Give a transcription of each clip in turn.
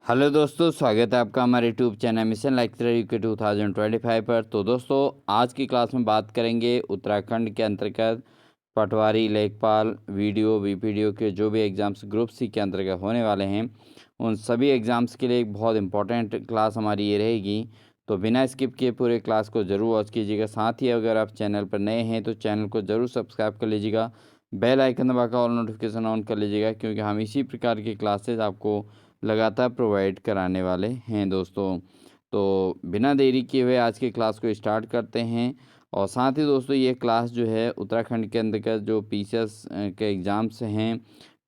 Hello दोस्तों, स्वागत है आपका हमारे YouTube channel mission lecturer UK 2025 पर। तो दोस्तों, आज की क्लास में बात करेंगे उत्तराखंड के अंतर्गत पटवारी, लेखपाल, वीडियो, वीपीडीओ के जो भी एग्ज़ाम्स ग्रुप सी के अंतर्गत होने वाले हैं, उन सभी एग्ज़ाम्स के लिए एक बहुत इंपॉर्टेंट क्लास हमारी ये रहेगी। तो बिना स्किप किए पूरे क्लास को ज़रूर वॉच कीजिएगा। साथ ही अगर आप चैनल पर नए हैं तो चैनल को ज़रूर सब्सक्राइब कर लीजिएगा, बेल आइकन दबाकर ऑल नोटिफिकेशन ऑन कर लीजिएगा, क्योंकि हम इसी प्रकार की क्लासेज आपको लगातार प्रोवाइड कराने वाले हैं दोस्तों। तो बिना देरी किए हुए आज की क्लास को स्टार्ट करते हैं। और साथ ही दोस्तों, ये क्लास जो है उत्तराखंड के अंतर्गत जो पीसीएस के एग्ज़ाम्स हैं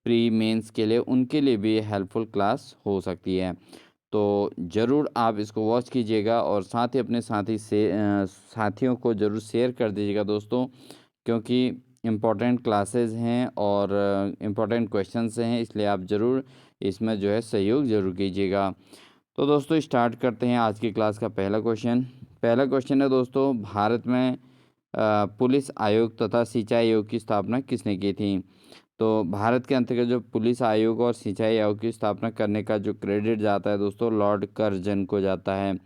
प्री मेंस के लिए, उनके लिए भी हेल्पफुल क्लास हो सकती है। तो ज़रूर आप इसको वॉच कीजिएगा और साथ ही अपने साथियों को ज़रूर शेयर कर दीजिएगा दोस्तों, क्योंकि इम्पोर्टेंट क्लासेस हैं और इम्पोर्टेंट क्वेश्चंस हैं, इसलिए आप ज़रूर इसमें जो है सहयोग ज़रूर कीजिएगा। तो दोस्तों, स्टार्ट करते हैं आज की क्लास का पहला क्वेश्चन। पहला क्वेश्चन है दोस्तों, भारत में पुलिस आयोग तथा सिंचाई आयोग की स्थापना किसने की थी? तो भारत के अंतर्गत जो पुलिस आयोग और सिंचाई आयोग की स्थापना करने का जो क्रेडिट जाता है दोस्तों, लॉर्ड कर्जन को जाता है।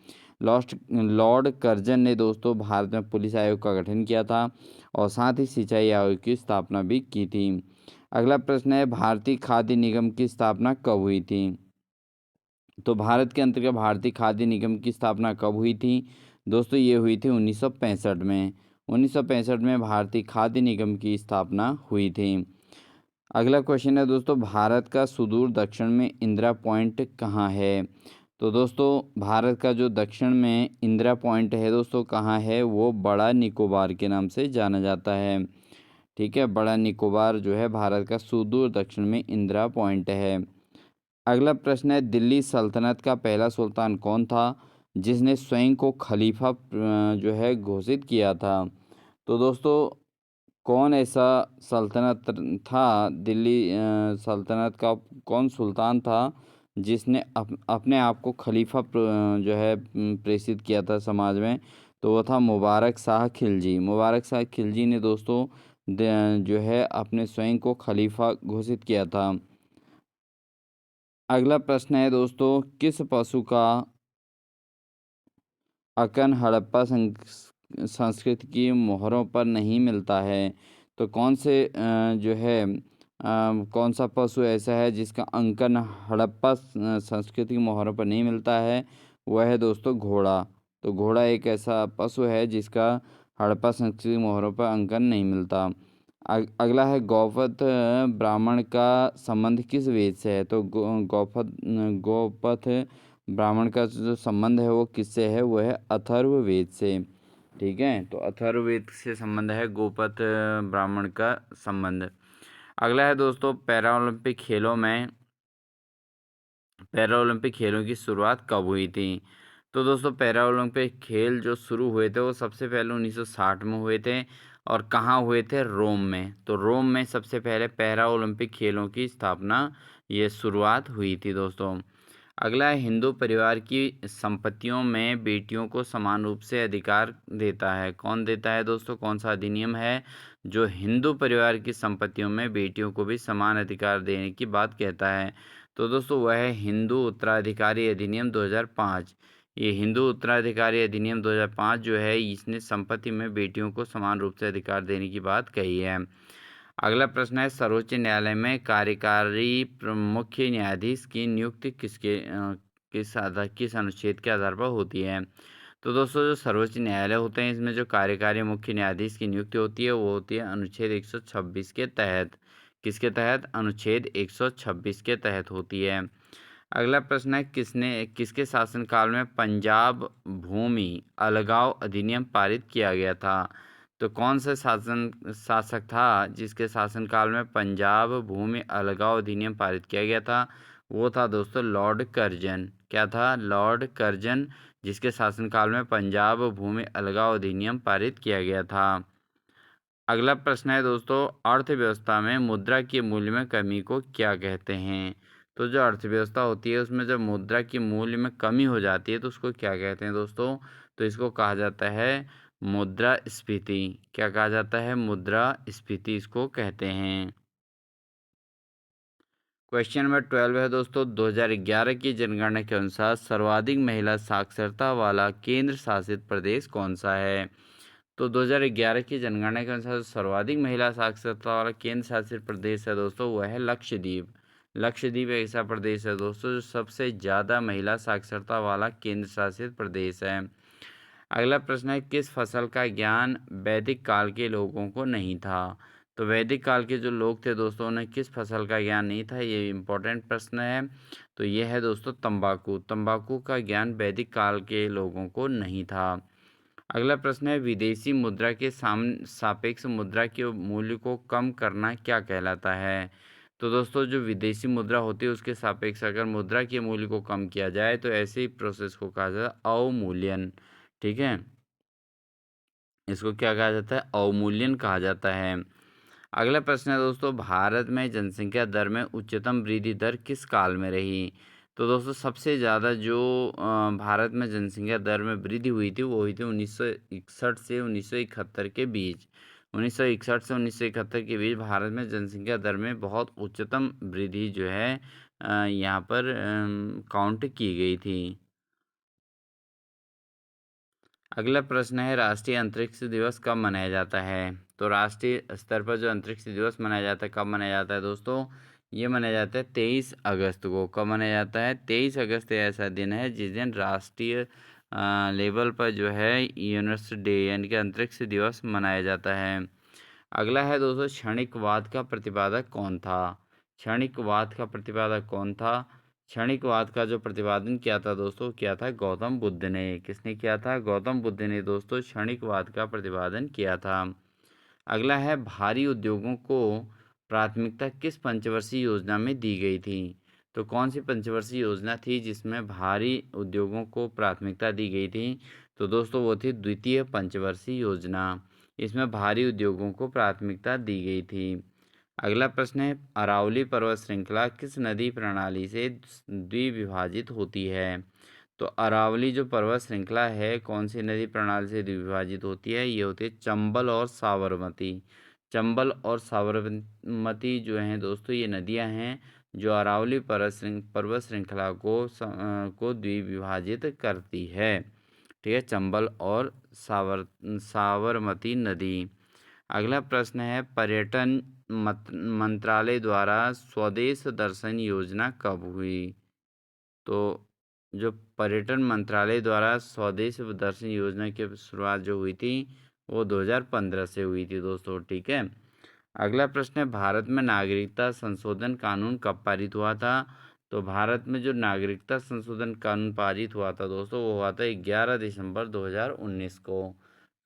लॉर्ड कर्जन ने दोस्तों भारत में पुलिस आयोग का गठन किया था और साथ ही सिंचाई आयोग की स्थापना भी की थी। अगला प्रश्न है, भारतीय खाद्य निगम की स्थापना कब हुई थी? तो भारत के अंतर्गत भारतीय खाद्य निगम की स्थापना कब हुई थी? दोस्तों, ये हुई थी 1965 में। 1965 में भारतीय खाद्य निगम की स्थापना हुई थी। अगला क्वेश्चन है दोस्तों, भारत का सुदूर दक्षिण में इंदिरा पॉइंट कहाँ है? तो दोस्तों, भारत का जो दक्षिण में इंदिरा पॉइंट है दोस्तों, कहाँ है? वो बड़ा निकोबार के नाम से जाना जाता है। ठीक है, बड़ा निकोबार जो है भारत का सुदूर दक्षिण में इंदिरा पॉइंट है। अगला प्रश्न है, दिल्ली सल्तनत का पहला सुल्तान कौन था जिसने स्वयं को खलीफा जो है घोषित किया था? तो दोस्तों, कौन ऐसा सल्तनत था, दिल्ली सल्तनत का कौन सुल्तान था जिसने अपने आप को खलीफा जो है प्रेषित किया था समाज में? तो वो था मुबारक शाह खिलजी। मुबारक शाह खिलजी ने दोस्तों जो है अपने स्वयं को खलीफा घोषित किया था। अगला प्रश्न है दोस्तों, किस पशु का अकन हड़प्पा संस्कृति की मोहरों पर नहीं मिलता है? तो कौन से जो है कौन सा पशु ऐसा है जिसका अंकन हड़प्पा संस्कृति की मोहरों पर नहीं मिलता है? वह है दोस्तों घोड़ा। तो घोड़ा एक ऐसा पशु है जिसका हड़प्पा संस्कृति की मोहरों पर अंकन नहीं मिलता। अगला है, गौपथ ब्राह्मण का संबंध किस वेद से है? तो गौपथ ब्राह्मण का जो संबंध है वो किससे है? वो है अथर्ववेद से। ठीक है, तो अथर्ववेद से संबंध है गोपथ ब्राह्मण का संबंध। अगला है दोस्तों, पैरा ओलंपिक खेलों की शुरुआत कब हुई थी? तो दोस्तों, पैरा ओलंपिक खेल जो शुरू हुए थे वो सबसे पहले 1960 में हुए थे। और कहाँ हुए थे? रोम में। तो रोम में सबसे पहले पैरा ओलंपिक खेलों की स्थापना, ये शुरुआत हुई थी दोस्तों। अगला है, हिंदू परिवार की संपत्तियों में बेटियों को समान रूप से अधिकार देता है? कौन देता है दोस्तों? कौन सा अधिनियम है जो हिंदू परिवार की संपत्तियों में बेटियों को भी समान अधिकार देने की बात कहता है? तो दोस्तों, वह है हिंदू उत्तराधिकारी अधिनियम 2005। ये हिंदू उत्तराधिकारी अधिनियम 2005 जो है, इसने संपत्ति में बेटियों को समान रूप से अधिकार देने की बात कही है। अगला प्रश्न है, सर्वोच्च न्यायालय में कार्यकारी मुख्य न्यायाधीश की नियुक्ति किस अनुच्छेद के आधार पर होती है? तो दोस्तों, जो सर्वोच्च न्यायालय होते हैं, इसमें जो कार्यकारी मुख्य न्यायाधीश की नियुक्ति होती है वो होती है अनुच्छेद 126 के तहत। किसके तहत? अनुच्छेद 126 के तहत होती है। अगला प्रश्न है, किसके शासनकाल में पंजाब भूमि अलगाव अधिनियम पारित किया गया था? तो कौन सा शासक था जिसके शासनकाल में पंजाब भूमि अलगाव अधिनियम पारित किया गया था? वो था दोस्तों लॉर्ड कर्जन। क्या था? लॉर्ड कर्जन, जिसके शासनकाल में पंजाब भूमि अलगाव अधिनियम पारित किया गया था। अगला प्रश्न है दोस्तों, अर्थव्यवस्था में मुद्रा के मूल्य में कमी को क्या कहते हैं? तो जो अर्थव्यवस्था होती है उसमें जब मुद्रा की मूल्य में कमी हो जाती है तो उसको क्या कहते हैं दोस्तों? तो इसको कहा जाता है मुद्रास्फीति। क्या कहा जाता है? मुद्रास्फीति इसको कहते हैं। क्वेश्चन नंबर 12 है दोस्तों, 2011 की जनगणना के अनुसार सर्वाधिक महिला साक्षरता वाला केंद्र शासित प्रदेश कौन सा है? तो 2011 की जनगणना के अनुसार सर्वाधिक महिला साक्षरता वाला केंद्र शासित प्रदेश है दोस्तों, वह है लक्षद्वीप। लक्षद्वीप एक ऐसा प्रदेश है दोस्तों जो सबसे ज़्यादा महिला साक्षरता वाला केंद्र शासित प्रदेश है। अगला प्रश्न है, किस फसल का ज्ञान वैदिक काल के लोगों को नहीं था? तो वैदिक काल के जो लोग थे दोस्तों, उन्हें किस फसल का ज्ञान नहीं था, ये इम्पोर्टेंट प्रश्न है। तो ये है दोस्तों तंबाकू। तंबाकू का ज्ञान वैदिक काल के लोगों को नहीं था। अगला प्रश्न है, विदेशी मुद्रा के सापेक्ष मुद्रा के मूल्य को कम करना क्या कहलाता है? तो दोस्तों जो विदेशी मुद्रा होती है उसके सापेक्ष अगर मुद्रा के मूल्य को कम किया जाए तो ऐसे ही प्रोसेस को कहा जाता है अवमूल्यन। ठीक है, इसको क्या कहा जाता है? अवमूल्यन कहा जाता है। अगला प्रश्न है दोस्तों, भारत में जनसंख्या दर में उच्चतम वृद्धि दर किस काल में रही? तो दोस्तों सबसे ज़्यादा जो भारत में जनसंख्या दर में वृद्धि हुई थी वो हुई थी 1961 से 1971 के बीच। 1961 से 1971 के बीच भारत में जनसंख्या दर में बहुत उच्चतम वृद्धि जो है यहाँ पर काउंट की गई थी। अगला प्रश्न है, राष्ट्रीय अंतरिक्ष दिवस कब मनाया जाता है? तो राष्ट्रीय स्तर पर जो अंतरिक्ष दिवस मनाया जाता है, कब मनाया जाता है दोस्तों? ये मनाया जाता है 23 अगस्त को। कब मनाया जाता है? 23 अगस्त ऐसा दिन है जिस दिन राष्ट्रीय लेवल पर जो है यूनिवर्स डे यानी कि अंतरिक्ष दिवस मनाया जाता है। अगला है दोस्तों, क्षणिकवाद का प्रतिपादक कौन था? क्षणिकवाद का प्रतिपादक कौन था? क्षणिकवाद का जो प्रतिपादन किया था दोस्तों, किया था गौतम बुद्ध ने। किसने किया था? गौतम बुद्ध ने दोस्तों क्षणिकवाद का प्रतिपादन किया था। अगला है, भारी उद्योगों को प्राथमिकता किस पंचवर्षीय योजना में दी गई थी? तो कौन सी पंचवर्षीय योजना थी जिसमें भारी उद्योगों को प्राथमिकता दी गई थी? तो दोस्तों वो थी द्वितीय पंचवर्षीय योजना। इसमें भारी उद्योगों को प्राथमिकता दी गई थी। अगला प्रश्न है, अरावली पर्वत श्रृंखला किस नदी प्रणाली से द्विविभाजित होती है? तो अरावली जो पर्वत श्रृंखला है कौन सी नदी प्रणाली से द्विविभाजित होती है? ये होती है चंबल और साबरमती। चंबल और साबरमती जो हैं दोस्तों, ये नदियां हैं जो अरावली पर्वत श्रृंखला को द्विविभाजित करती है। ठीक है, चंबल और साबरमती नदी। अगला प्रश्न है, पर्यटन मंत्रालय द्वारा स्वदेश दर्शन योजना कब हुई? तो जो पर्यटन मंत्रालय द्वारा स्वदेश दर्शन योजना की शुरुआत जो हुई थी वो 2015 से हुई थी दोस्तों। ठीक है, अगला प्रश्न है, भारत में नागरिकता संशोधन कानून कब पारित हुआ था? तो भारत में जो नागरिकता संशोधन कानून पारित हुआ था दोस्तों वो हुआ था 11 दिसंबर 2019 को।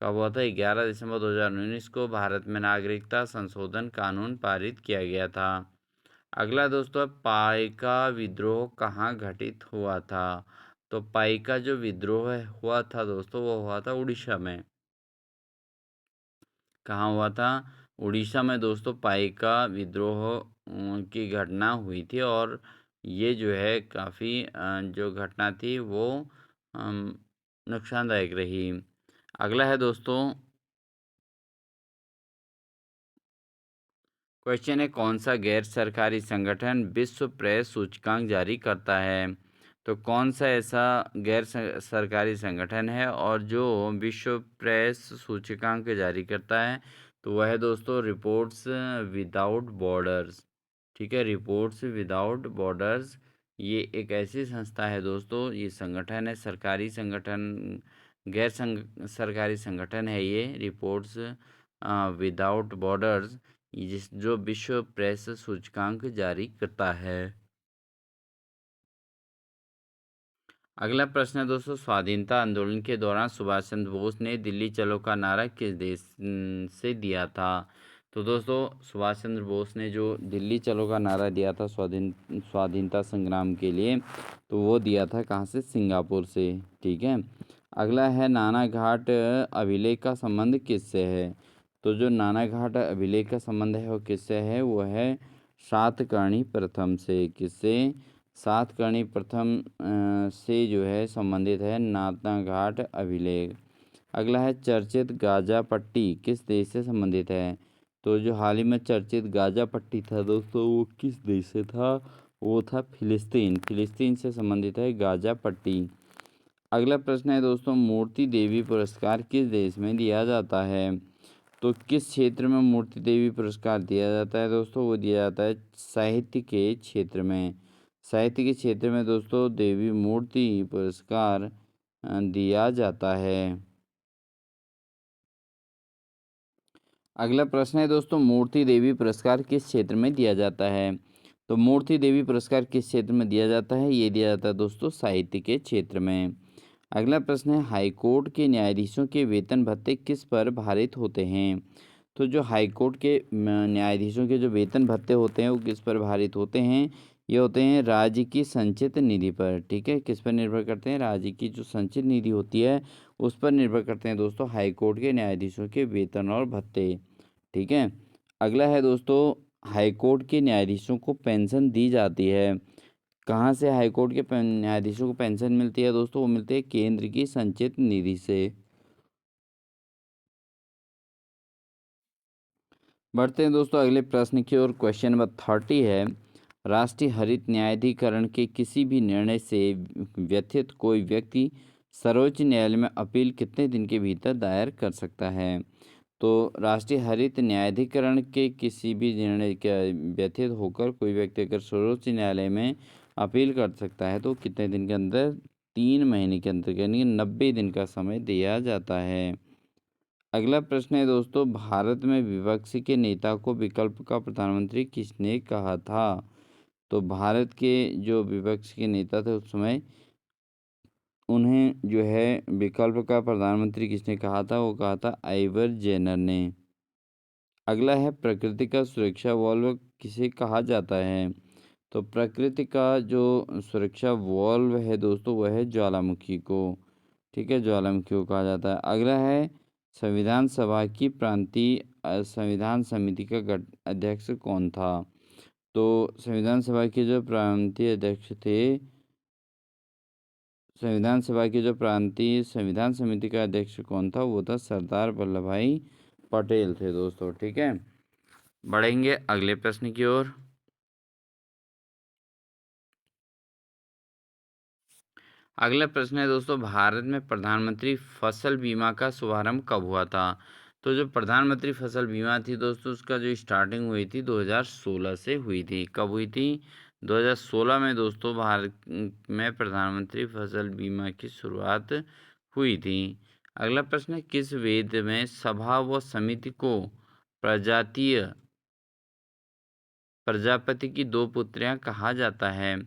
कब हुआ था? 11 दिसंबर 2019 को भारत में नागरिकता संशोधन कानून पारित किया गया था। अगला दोस्तों है, पाइका विद्रोह कहाँ घटित हुआ था? तो पाइका जो विद्रोह हुआ था दोस्तों वो हुआ था उड़ीसा में। कहाँ हुआ था? उड़ीसा में दोस्तों पाइका विद्रोह की घटना हुई थी और ये जो है काफ़ी जो घटना थी वो नुकसानदायक रही। अगला है दोस्तों, क्वेश्चन है, कौन सा गैर सरकारी संगठन विश्व प्रेस सूचकांक जारी करता है? तो कौन सा ऐसा गैर सरकारी संगठन है और जो विश्व प्रेस सूचकांक जारी करता है? तो वह है दोस्तों रिपोर्ट्स विदाउट बॉर्डर्स। ठीक है, रिपोर्ट्स विदाउट बॉर्डर्स ये एक ऐसी संस्था है दोस्तों, ये संगठन है, सरकारी संगठन सरकारी संगठन है ये रिपोर्ट्स विदाउट बॉर्डर्स, जिस जो विश्व प्रेस सूचकांक जारी करता है। अगला प्रश्न है दोस्तों, स्वाधीनता आंदोलन के दौरान सुभाष चंद्र बोस ने दिल्ली चलो का नारा किस देश से दिया था? तो दोस्तों सुभाष चंद्र बोस ने जो दिल्ली चलो का नारा दिया था स्वाधीनता संग्राम के लिए, तो वो दिया था कहाँ से? सिंगापुर से। ठीक है, अगला है, नानाघाट अभिलेख का संबंध किससे है? तो जो नानाघाट अभिलेख का संबंध है वो किससे है? वो है सातकर्णी प्रथम से। किससे? सातकर्णी प्रथम से जो है संबंधित है नानाघाट अभिलेख। अगला है, चर्चित गाजा पट्टी किस देश से संबंधित है? तो जो हाल ही में चर्चित गाजा पट्टी था दोस्तों, वो किस देश से था? वो था फिलिस्तीन। फिलिस्तीन से संबंधित है गाजा पट्टी। अगला प्रश्न है दोस्तों, मूर्ति देवी पुरस्कार किस देश में दिया जाता है? तो किस क्षेत्र में मूर्ति देवी पुरस्कार दिया जाता है दोस्तों? वो दिया जाता है साहित्य के क्षेत्र में। साहित्य के क्षेत्र में दोस्तों देवी मूर्ति पुरस्कार दिया जाता है। अगला प्रश्न है दोस्तों, मूर्ति देवी पुरस्कार किस क्षेत्र में दिया जाता है? तो मूर्ति देवी पुरस्कार किस क्षेत्र में दिया जाता है? ये दिया जाता है दोस्तों साहित्य के क्षेत्र में। अगला प्रश्न है, हाईकोर्ट के न्यायाधीशों के वेतन भत्ते किस पर भारित होते हैं? तो जो हाईकोर्ट के न्यायाधीशों के जो वेतन भत्ते होते हैं वो किस पर भारित होते हैं? ये होते हैं राज्य की संचित निधि पर। ठीक है, किस पर निर्भर करते हैं? राज्य की जो संचित निधि होती है उस पर निर्भर करते हैं दोस्तों हाईकोर्ट के न्यायाधीशों के वेतन और भत्ते। ठीक है, अगला है दोस्तों, हाईकोर्ट के न्यायाधीशों को पेंशन दी जाती है। कहाँ से हाईकोर्ट के न्यायाधीशों को पेंशन मिलती है दोस्तों? वो मिलती है केंद्र की संचित निधि से। बढ़ते हैं दोस्तों अगले प्रश्न की ओर। क्वेश्चन नंबर 30 है, राष्ट्रीय हरित न्यायाधिकरण के किसी भी निर्णय से व्यथित कोई व्यक्ति सर्वोच्च न्यायालय में अपील कितने दिन के भीतर दायर कर सकता है? तो राष्ट्रीय हरित न्यायाधिकरण के किसी भी निर्णय के व्यथित होकर कोई व्यक्ति अगर सर्वोच्च न्यायालय में अपील कर सकता है तो कितने दिन के अंदर? 3 महीने के अंदर, यानी 90 दिन का समय दिया जाता है। अगला प्रश्न है दोस्तों, भारत में विपक्ष के नेता को विकल्प का प्रधानमंत्री किसने कहा था? तो भारत के जो विपक्ष के नेता थे उस समय, उन्हें जो है विकल्प का प्रधानमंत्री किसने कहा था? वो कहा था आइवर जेनर ने। अगला है, प्रकृति का सुरक्षा वॉल्व किसे कहा जाता है? तो प्रकृति का जो सुरक्षा वॉल्व है दोस्तों वह है ज्वालामुखी को। ठीक है, ज्वालामुखी को कहा जाता है। अगला है, संविधान सभा की प्रांतीय संविधान समिति का अध्यक्ष कौन था? तो संविधान सभा के जो प्रांतीय अध्यक्ष थे, संविधान सभा के जो प्रांतीय संविधान समिति का अध्यक्ष कौन था? वो था सरदार वल्लभ भाई पटेल थे दोस्तों। ठीक है, बढ़ेंगे अगले प्रश्न की ओर। अगला प्रश्न है दोस्तों, भारत में प्रधानमंत्री फसल बीमा का शुभारंभ कब हुआ था? तो जो प्रधानमंत्री फसल बीमा थी दोस्तों, उसका जो स्टार्टिंग हुई थी 2016 से हुई थी। कब हुई थी? 2016 में दोस्तों भारत में प्रधानमंत्री फसल बीमा की शुरुआत हुई थी। अगला प्रश्न है, किस वेद में सभा व समिति को प्रजातीय प्रजापति की दो पुत्रियां कहा जाता है?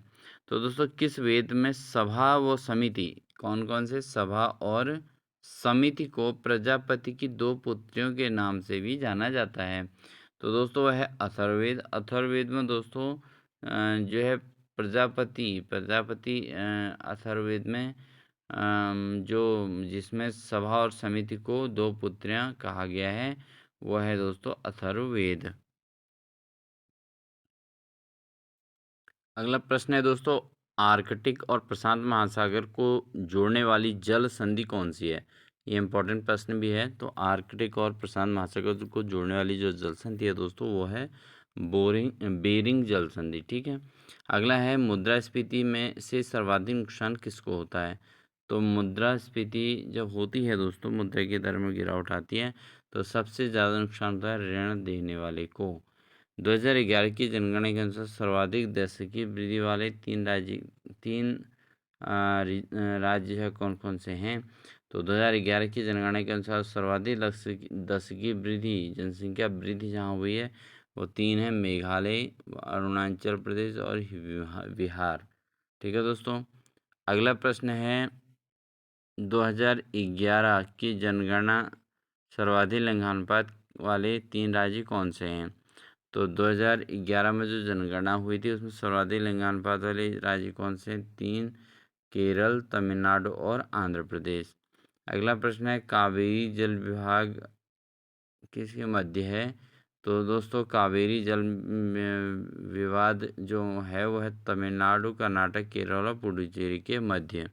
तो दोस्तों किस वेद में सभा व समिति, कौन कौन से सभा और समिति को प्रजापति की दो पुत्रियों के नाम से भी जाना जाता है? तो दोस्तों वह है अथर्ववेद। अथर्ववेद में दोस्तों जो है प्रजापति अथर्ववेद में जो जिसमें सभा और समिति को दो पुत्रियां कहा गया है वह है दोस्तों अथर्ववेद। अगला प्रश्न है दोस्तों, आर्कटिक और प्रशांत महासागर को जोड़ने वाली जल संधि कौन सी है? ये इंपॉर्टेंट प्रश्न भी है। तो आर्कटिक और प्रशांत महासागर को जोड़ने वाली जो जल संधि है दोस्तों वो है बेरिंग जल संधि। ठीक है, अगला है, मुद्रास्फीति में से सर्वाधिक नुकसान किसको होता है? तो मुद्रास्फीति जब होती है दोस्तों, मुद्रा की दर में गिरावट आती है तो सबसे ज़्यादा नुकसान होता है ऋण देने वाले को। 2011 की जनगणना के अनुसार सर्वाधिक दशकीय वृद्धि वाले तीन राज्य है कौन कौन से हैं? तो 2011 की जनगणना के अनुसार सर्वाधिक दशकीय वृद्धि, जनसंख्या वृद्धि जहाँ हुई है वो 3 है, मेघालय, अरुणाचल प्रदेश और बिहार। ठीक है दोस्तों, अगला प्रश्न है, 2011 की जनगणना सर्वाधिक लिंगानुपात वाले 3 राज्य कौन से हैं? तो 2011 में जो जनगणना हुई थी उसमें सर्वाधिक लिंगानुपात वाले राज्य कौन से हैं? 3, केरल, तमिलनाडु और आंध्र प्रदेश। अगला प्रश्न है, कावेरी जल विभाग किसके मध्य है? तो दोस्तों कावेरी जल विवाद जो है वो है तमिलनाडु, कर्नाटक, केरल और पुडुचेरी के मध्य।